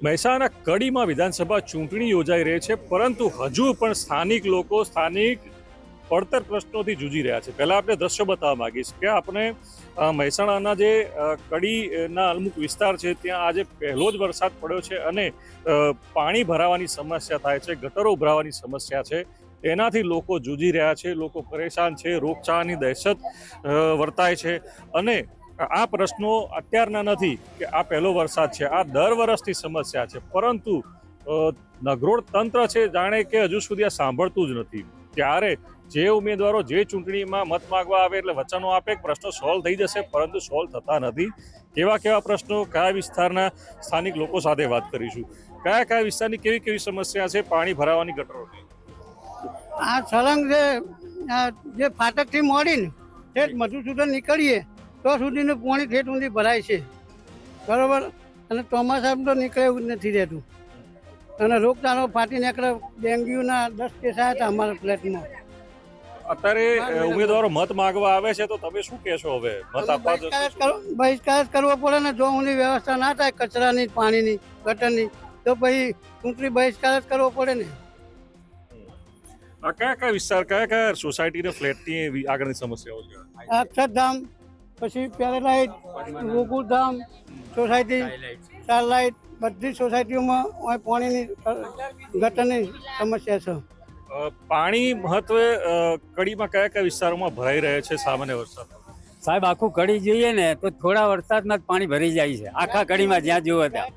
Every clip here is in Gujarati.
મહેસાણા કડીમાં વિધાનસભા ચૂંટણી યોજાઈ રહી છે, પરંતુ હજુ પણ સ્થાનિક લોકો સ્થાનિક પડતર પ્રશ્નોથી જૂજી રહ્યા છે. પહેલા આપણે દ્રશ્યો બતાવવા માંગીશ કે આપણે મહેસાણાના જે કડીના અમુક વિસ્તાર છે ત્યાં આજે પહેલો જ વરસાદ પડ્યો છે અને પાણી ભરાવાની સમસ્યા થાય છે, ગટરો ઉભરાવાની સમસ્યા છે. તેનાથી લોકો જૂજી રહ્યા છે, લોકો પરેશાન છે, રોગચાળાની દહેશત વર્તાય છે. અને આ પ્રશ્નો અત્યારના નથી કે આ પહેલો વરસાદ છે, આ દર વર્ષની સમસ્યા છે. પરંતુ નગરોળ તંત્ર છે જાણે કે હજુ સુધી આ સાંભળતું જ નથી. ત્યારે જે ઉમેદવારો જે ચૂંટણીમાં મત માંગવા આવે એટલે વચનો આપે પ્રશ્નો સોલ્વ થઈ જશે, પરંતુ સોલ્વ થતા નથી. કેવા પ્રશ્નો, કયા વિસ્તારના સ્થાનિક લોકો સાથે વાત કરીશું. કયા વિસ્તારની કેવી સમસ્યા છે પાણી ભરાવાની, ગટરોની? આ સળંગ જે ફાટકથી મોડીને ઠેઠ મધુસૂદન નીકળીએ તો સુધીનું પાણી ઠેઠ ઊંધી ભરાય છે, બરાબર. અને ચોમાસામાં તો નીકળે એવું જ નથી રહેતું. અને રોગચાળો ફાટી નીકળે, ડેન્ગ્યુના 10 કેસ આવ્યા હતા અમારા ફ્લેટમાં. અત્યારે ઉમેદવારો મત માંગવા આવે છે તો તમે શું કહેશો? હવે મત આપવા બહિષ્કાર કરવો પડે ને. જો ઊંધી વ્યવસ્થા ના થાય કચરાની, પાણીની, ગટરની, તો પછી ચૂંટણી બહિષ્કાર જ કરવો પડે ને. આ કયા વિસ્તાર, કયા સોસાયટી ને ફ્લેટની આગળની સમસ્યાઓ છે? અક્ષરધામ, પછી પેરાલાઇટ, ગોકુળધામ સોસાયટી, સ્ટારલાઇટ, બધી સોસાયટીઓમાં પાણીની, ગટરની સમસ્યા છે. પાણી મહત્વે કડીમાં કયા વિસ્તારોમાં ભરાઈ રહે છે સામાન્ય વરસાદ? સાહેબ, આખું કડી જોઈએ ને તો થોડા વરસાદમાં જ પાણી ભરી જાય છે આખા કડીમાં, જ્યાં જુઓ ત્યાં.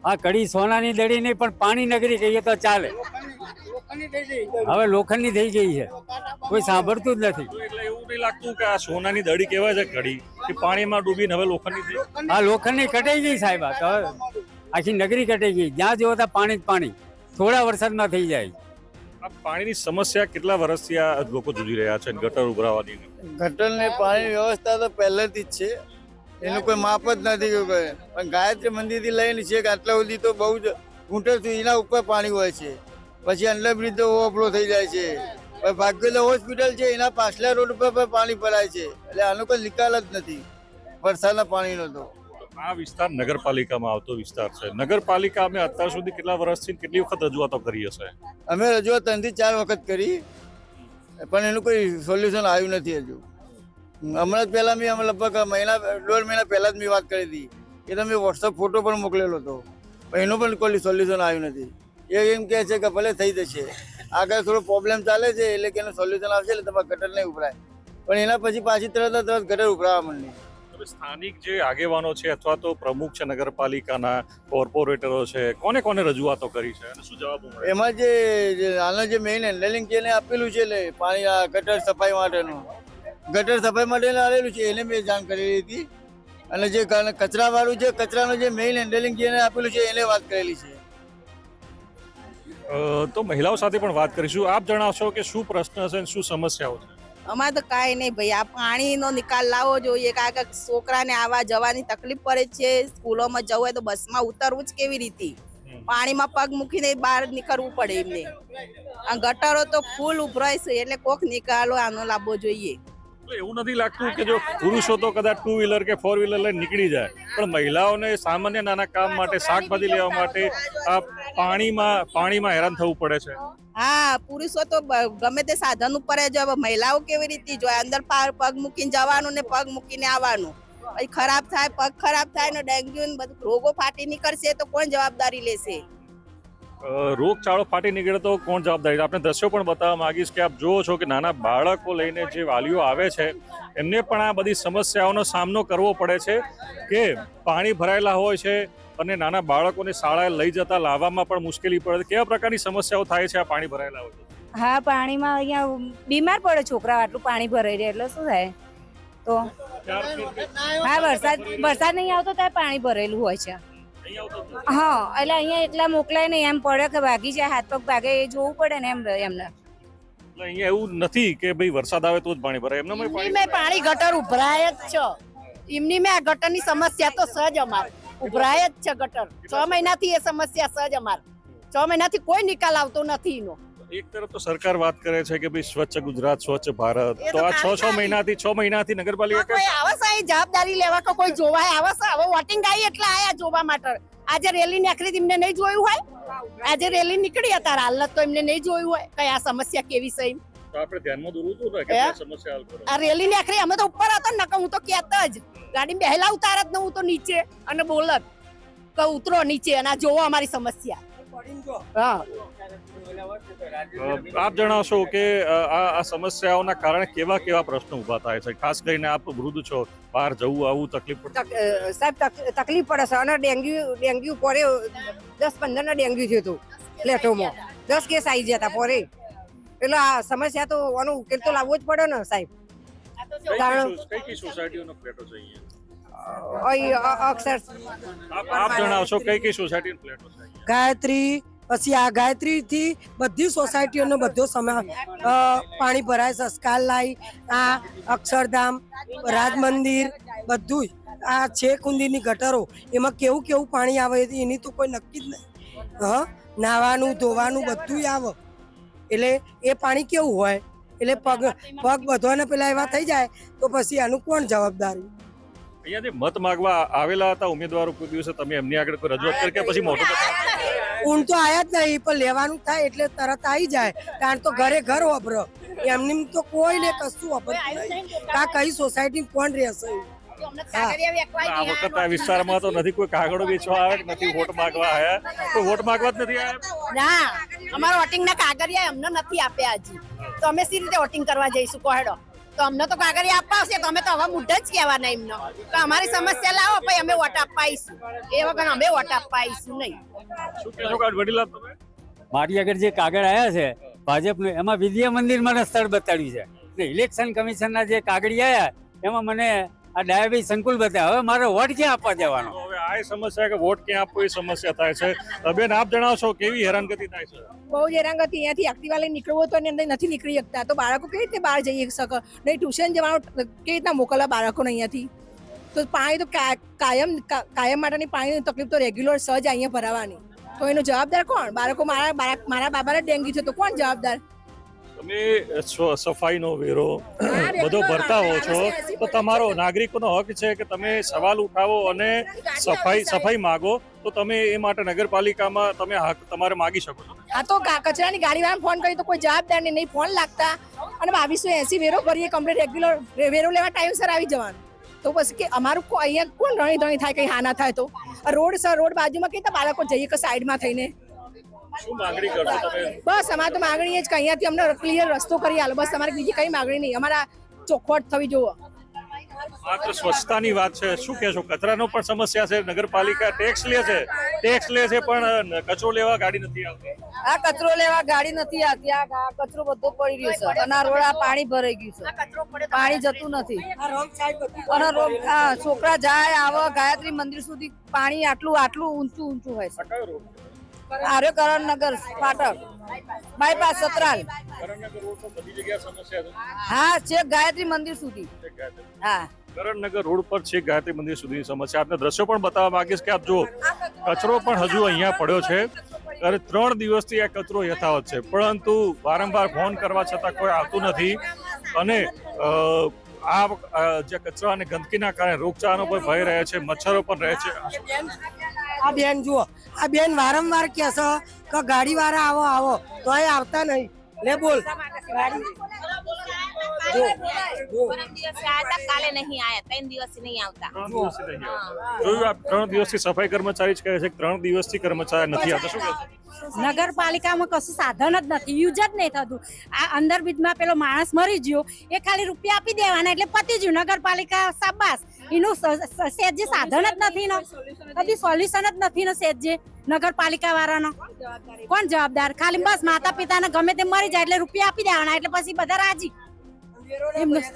આ કડી સોનાની દડી નહીં પણ પાણી નગરી કહીએ તો ચાલે. હવે લોખંડની થઈ ગઈ છે, કોઈ સાંભળતું જ નથી. એટલે એવું નહીં લાગતું કે આ સોનાની દડી કહેવાય છે કડી, કે પાણીમાં ડૂબીને હવે લોખંડની થઈ? આ લોખંડની કટાઈ ગઈ સાહેબ. આખી નગરી કટાઈ ગઈ, જ્યાં જુઓ ત્યાં પાણી જ પાણી, થોડા વરસાદમાં થઈ જાય. આ પાણીની સમસ્યા કેટલા વર્ષથી આ લોકો જુજી રહ્યા છે? ગટર ઉભરાવાની, ગટરની પાણી વ્યવસ્થા તો પહેલેથી જ છે, એનું કોઈ માપ જ નથી. પણ ગાયત્રી મંદિરથી લઈને છે કે આટલા સુધી તો બહુ જ ઘૂંટણ સુધી એના ઉપર પાણી હોય છે. પછી અંડરબ્રિજ તો ઓવરફ્લો થઈ જાય છે. ભાગ્યલો હોસ્પિટલ છે એના પાછલા રોડ ઉપર પણ પાણી ભરાય છે. એટલે આનો કોઈ નિકાલ જ નથી વરસાદના પાણીનો. તો આ વિસ્તાર નગરપાલિકામાં આવતો વિસ્તાર છે. નગરપાલિકા અમે અત્યાર સુધી કેટલા વર્ષથી કેટલી વખત રજૂઆતો કરી હશે? અમે રજૂઆત 3 થી 4 વખત કરી, પણ એનું કોઈ સોલ્યુશન આવ્યું નથી હજુ. હમણાં જ પહેલાં અમે લગભગ 1.5 મહિના પહેલાં જ મેં વાત કરી હતી કે તમે વોટ્સઅપ ફોટો પણ મોકલેલો હતો, પણ એનું પણ કોઈ સોલ્યુશન આવ્યું નથી. એ એમ કહે છે કે ભલે થઈ જશે, આગળ થોડો પ્રોબ્લેમ ચાલે છે એટલે કે એનું સોલ્યુશન આવશે એટલે તમારે ગટર નહીં ઉભરાય. પણ એના પછી પાછી તરત ગટર ઉભરાવા માંડી. સ્થાનિક જે આગેવાનો છે અથવા તો પ્રમુખ છે નગરપાલિકાના, કોર્પોરેટરો છે, કોને રજૂઆતો કરી છે અને શું જવાબ મળે? એમાં જે હાલનો જે મેઇન હેન્ડલિંગ છે એને આપેલું છે, એટલે પાણી આ ગટર સફાઈ માટેનું, ગટર સફાઈ માટે આવેલું છે, એને મેં જાણ કરેલી હતી. અને જે કચરાવાળું છે, કચરાનો જે મેઇન હેન્ડલિંગ છે એને આપેલું છે એને વાત કરેલી છે. તો મહિલાઓ સાથે પણ વાત કરીશું. આપ જણાવશો કે શું પ્રશ્ન છે, શું સમસ્યાઓ છે? અમારે તો કાંઈ નહીં ભાઈ, આ પાણીનો નિકાલ લાવવો જોઈએ. કારણ કે છોકરાને આવવા જવાની તકલીફ પડે છે, સ્કૂલોમાં જવું હોય તો બસમાં ઉતરવું જ કેવી રીતે? પાણીમાં પગ મૂકીને બહાર નીકળવું પડે એમને. આ ગટરો તો ફૂલ ઉભરાય છે, એટલે કોક નિકાલો આનો લાવવો જોઈએ. એવું નથી લાગતું કે જો પુરુષો તો કદાચ 2 વ્હીલર કે 4 વ્હીલર લઈને નીકળી જાય, પણ મહિલાઓને સામાન્ય નાના કામ માટે, શાકભાજી લેવા માટે આ પાણીમાં હેરાન થવું પડે છે? હા, પુરુષો તો ગમે તે સાધન ઉપર જ, મહિલાઓ કેવી રીતે જોઈએ? અંદર પગ મૂકીને જવાનું ને પગ મૂકીને આવવાનું. ખરાબ થાય, પગ ખરાબ થાય ને ડેન્ગ્યુ ને બધું રોગો ફાટી નીકળશે તો કોણ જવાબદારી લેશે? રોગચાળો ફાટી નીકળે તો કોણ જવાબદારી? આપણે દ્રશ્યો પણ બતાવવા માંગીશ કે આપ જુઓ છો કે નાના બાળકો લઈને જે વાલીઓ આવે છે એમને પણ આ બધી સમસ્યાઓનો સામનો કરવો પડે છે કે પાણી ભરાયેલા હોય છે અને નાના બાળકોને શાળાએ લઈ જતા લાવવામાં પણ મુશ્કેલી પડે. કેવા પ્રકારની સમસ્યાઓ થાય છે આ પાણી ભરાયેલા હોય? હા, પાણીમાં અહીંયા બીમાર પડે છોકરાઓ, આટલું પાણી ભરાઈ રહે એટલે શું થાય? તો હા, વરસાદ નહીં આવતો ત્યારે પાણી ભરેલું હોય છે. હા, એટલે અહીંયા એટલા મોકલાય નહીં, એમ પડે કે ભાગી જાય, હાથ પગ ભાગે, એ જોવું પડે ને એમને. અહીંયા એવું નથી કે ભાઈ વરસાદ આવે તો જ પાણી ભરાય, એમને પાણી ગટર ઉભરાય જ છે. એમની મેં આ ગટરની સમસ્યા તો સહજ અમારે ઉભરાય જ છે. ગટર 6 મહિનાથી એ સમસ્યા સહજ અમારે, 6 મહિનાથી કોઈ નિકાલ આવતો નથી એનો. એક તરફ તો સરકાર વાત કરે છે કે ભાઈ સ્વચ્છ ગુજરાત, સ્વચ્છ ભારત, તો આ 6 મહિનાથી નગરપાલિકા કોઈ આવે છે જવાબદારી લેવા કે કોઈ જોવા આવે છે? હવે વોટિંગ આવી એટલે આયા જોવા માટે. આજે રેલી નીકળી એમને નહીં જોયું હોય? આજે રેલી નીકળી અત્યારે હાલત તો એમને નહીં જોયું હોય કે આ સમસ્યા કેવી છે. તો આપણે ધ્યાનમાં દોરવું હતું ને કે હે? આ સમસ્યા હલ કરો. આ રેલી નીકળી અમે તો ઉપર હતો ને હું તો કહેત જ ગાડી બેહેલા ઉતારત ને હું તો નીચે અને બોલત કે ઉતરો નીચે અને આ જોવો અમારી સમસ્યા. હા આપ જણાવશો કે આ સમસ્યાઓના કારણે કેવા કેવા પ્રશ્નો ઊભા થાય છે? ખાસ કરીને આપ વૃદ્ધ છો, બહાર જવું આવું તકલીફ પડે. સાહેબ તકલીફ પડે છે અને ડેન્ગ્યુ પોરે 10-15 ના ડેન્ગ્યુ થયું હતું ફ્લેટોમાં. 10 કેસ આવી ગયા હતા પોરે. એટલે આ સમસ્યા તો આનો ઉકેલ તો લાવવો જ પડે ને સાહેબ. કઈ સોસાયટીઓનો ફ્લેટો છે અહીંયા? અક્ષર આપ જણાવશો કઈ સોસાયટીનો ફ્લેટો છે અહીંયા? ગાયત્રી, પછી આ ગાયત્રી થી બધી સોસાયટીઓનો બધો પાણી ભરાય છે. સ્કાલલાઈ, આ અક્ષરધામ, રાજ મંદિર, બધું આ છેક ઊંધીની ગટરો, એમાં કેવું કેવું પાણી આવે એની તો કોઈ નક્કી જ નહીં. નાવાનું ધોવાનું બધું આવે એટલે એ પાણી કેવું હોય એટલે પગ બધાને પેલા એવા થઈ જાય તો પછી આનું કોણ જવાબદારી? અહીંયા જે મત માંગવા આવેલા હતા ઉમેદવારો કોઈ દિવસે તમે એમની આગળ કોઈ રજૂઆત કરી કે પછી મોટું ઊંઘ તો આયા જ નહીં, પણ લેવાનું થાય એટલે તરત આવી જાય. કારણ તો ઘરે ઘર વાપરો, એમની તો કોઈને કશું વાપરતું નહીં. કા કઈ સોસાયટી કોણ રહેશે? આ વખત આ વિસ્તારમાં તો નથી કોઈ કાગળો વેચવા આવે, નથી વોટ માંગવા આવ્યા, કોઈ વોટ માંગવા જ નથી આવ્યા. ના અમારા વોટિંગ ના કાગળિયા અમને નથી આપ્યા હજી. તો અમે સી રીતે વોટિંગ કરવા જઈશું કોહેડો? તો અમને તો કાગળિયા આપવા આવશે તો અમે તો હવે મુદ્દા જ કહેવાના એમને કે અમારી સમસ્યા લાવો પછી અમે વોટ આપવા આવીશું. એ વગર અમે વોટ આપવા આવીશું નહીં. શું કહેશો કે વડીલા તમે? મારી આગળ જે કાગળ આવ્યા છે ભાજપનું, એમાં વિદ્યા મંદિર મને સ્થળ બતાડ્યું છે ને ઇલેક્શન કમિશનના જે કાગળી આવ્યા એમાં મને આ ડાયાબીસ સંકુલ બતાવ્યા. હવે મારે વોટ ક્યાં આપવા જવાનો? હવે આ સમસ્યા કે વોટ ક્યાં આપવો એ સમસ્યા થાય છે. બેન આપ જણાવશો કેવી હેરાનગતિ થાય છે? બહુ જ હેરાનગતિ. અહીંયાથી એક્ટિવા લઈને નીકળવું તો નથી નીકળી શકતા. તો બાળકો કેવી રીતે બહાર જઈ શકે? નહીં ટ્યુશન જવાનું કેવી રીતના મોકલવા બાળકોને અહીંયાથી? તો પાણી તો કાયમ માટેની પાણીની તકલીફ તો રેગ્યુલર સજ અહીંયા ભરાવાની. તો એનો જવાબદાર કોણ? બાળકો મારા બાબાને ડેન્ગ્યુ છે તો કોણ જવાબદાર? તમે સફાઈનો વેરો બધો ભરતા હો છો તો તમારો નાગરિકોનો હક છે કે તમે સવાલ ઉઠાવો અને સફાઈ માગો તો તમે એ માટે નગરપાલિકામાં તમે હક તમારે માગી શકો છો. આ તો કચરાની ગાડીવાળાને ફોન કરી તો કોઈ જવાબદાર નહીં ફોન લાગતા. અને 2280 વેરો ભરીએ કમ્પ્લીટ રેગ્યુલર વેરો લેવા ટાઈમસર આવી જવાનું. તો પછી કે અમારું અહીંયા કોણ રણી થાય, કઈ હાના થાય તો? રોડ બાજુમાં કઈ બાળકો જઈએ કે સાઈડમાં થઈને શું માંગણી કરશો તમે? બસ અમારે તો માંગણી એ જ કે અહીંયાથી અમને ક્લિયર રસ્તો કરી આલો. બસ અમારે બીજી કઈ માંગણી નહીં. અમારા ચોખવટ થવી જોવો. માત્ર સ્વચ્છતાની વાત છે. શું કહેશો? કચરાનો પણ સમસ્યા છે. નગરપાલિકા ટેક્સ લે છે પણ કચરો લેવા ગાડી નથી આવતી. આ કચરો લેવા ગાડી નથી આવતી. આ કચરો બધો પડી રહ્યો છે અને આ રોડ આ પાણી ભરાઈ ગયું છે, પાણી જતું નથી. અને છોકરા જાય આવે ગાયત્રી મંદિર સુધી પાણી આટલું ઊંચું હોય છે. આર્ય કરણનગર ફાટક બાયપાસ સતરાલ. હા, છેક ગાયત્રી મંદિર સુધી. હા, કરણનગર રોડ પર છેક ગાયત્રી મંદિર સુધીની સમસ્યા. આપને દ્રશ્યો પણ બતાવવા માંગીશ કે આપ જો કચરો પણ હજુ અહીંયા પડ્યો છે. અને 3 દિવસથી આ કચરો યથાવત છે, પરંતુ વારંવાર ફોન કરવા છતાં કોઈ આવતું નથી. અને આ જે કચરા અને ગંદકીના કારણે રોગચાળાનો પણ ભય રહે છે, મચ્છરો પણ રહે છે. આ બેન જુઓ, આ બેન વારંવાર કહે છે કે ગાડી વાળા આવો તો એ આવતા નહીં. લે બોલ. કાલે નહીં આયા, 3 દિવસથી નહીં આવતા. જોયું આપ, 3 દિવસથી સફાઈ કર્મચારી જ કહે છે કે 3 દિવસથી કર્મચારી નથી આવતા. શું કહેશો? નગરપાલિકામાં કશું સાધન જ નથી, યુઝ જ નહીં થતું. આ અંદર બીજમાં પેલો માણસ મરી ગયો, એ ખાલી રૂપિયા આપી દેવાના એટલે પતી ગયું. નગરપાલિકા શાબાશ, એનું સેજ જે સાધન જ નથી ને, કદી સોલ્યુશન જ નથી ને સેજ જે નગરપાલિકા વાળાનો. કોણ જવાબદાર? ખાલી બસ માતા પિતાને ગમે તે મરી જાય એટલે રૂપિયા આપી દેવાના એટલે પછી બધા રાજી.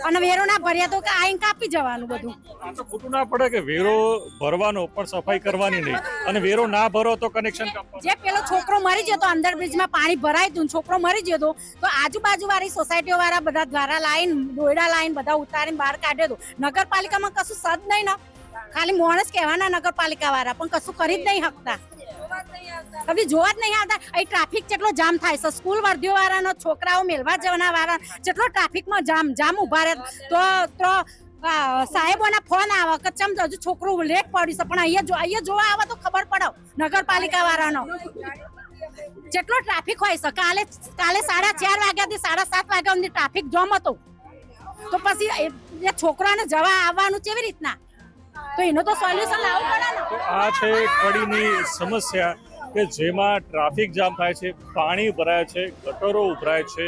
અને વેરો ના ભર્યા તો આઈને કાપી જવાનું બધું. આ તો ખોટું ના પડે કે વેરો ભરવાનો પણ સફાઈ કરવાની નહીં, અને વેરો ના ભરો તો કનેક્શન કાપવાનું. જે પેલો છોકરો મરી જતો અંદર બ્રિજમાં પાણી ભરાય હતું, છોકરો મરી જતો તો આજુબાજુ વાળી સોસાયટીઓ વાળા બધા દ્વારા લાઈન દોયડા લાઈન બધા ઉતારીને બહાર કાઢ્યો હતો. નગરપાલિકામાં કશું સદ નહીં ને, ખાલી માણસ કહેવાના નગરપાલિકા વાળા, પણ કશું કરી જ નહીં શકતા. કદી જોવા જ નહીં આવતા. અહીં ટ્રાફિક કેટલો જામ થાય છે. સ્કૂલ વર્ધીઓ વાળાનો છોકરાઓ મેળવા જવાના વાળા જેટલો ટ્રાફિકમાં જામ ઉભા રહે તો સાહેબોના ફોન આવે કે ચમ હજુ છોકરું લેટ પડ્યું છે, પણ અહીંયા જોવા આવે તો ખબર પડે નગરપાલિકા વાળાનો જેટલો ટ્રાફિક હોય છે. કાલે 4:30 વાગ્યાથી 7:30 વાગ્યા સુધી ટ્રાફિક જામ હતો, તો પછી એ છોકરાને જવા આવવાનું કેવી રીતના? તો એનો તો સોલ્યુશન લાવવું પડે ને. તો આ છે કડીની સમસ્યા કે જેમાં ટ્રાફિક જામ થાય છે, પાણી ભરાય છે, ગટરો ઉભરાય છે,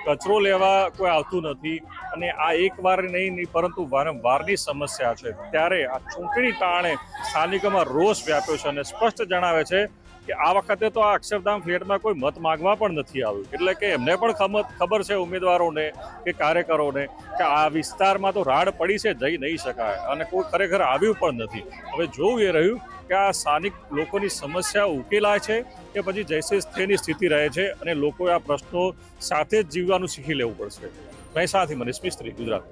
કચરો લેવા કોઈ આવતું નથી, અને આ એક વાર નહીં પરંતુ વારંવારની સમસ્યા છે. ત્યારે આ ચૂંટણી ટાણે સ્થાનિકોમાં રોષ વ્યાપ્યો છે અને સ્પષ્ટ જણાવે છે કે આ વખતે તો આ અક્ષરધામ ફ્લેટમાં કોઈ મત માંગવા પણ નથી આવ્યું. એટલે કે એમને પણ ખબર છે ઉમેદવારોને કે કાર્યકરોને કે આ વિસ્તારમાં તો રાડ પડી છે, જઈ નહીં શકાય, અને કોઈ ખરેખર આવ્યું પણ નથી. હવે જોવું એ રહ્યું કે આ સ્થાનિક લોકોની સમસ્યા ઉકેલાય છે કે પછી જૈસે તેની સ્થિતિ રહે છે અને લોકોએ આ પ્રશ્નો સાથે જ જીવવાનું શીખી લેવું પડશે. મહેસાણાથી મનીષ મિસ્ત્રી, ગુજરાત.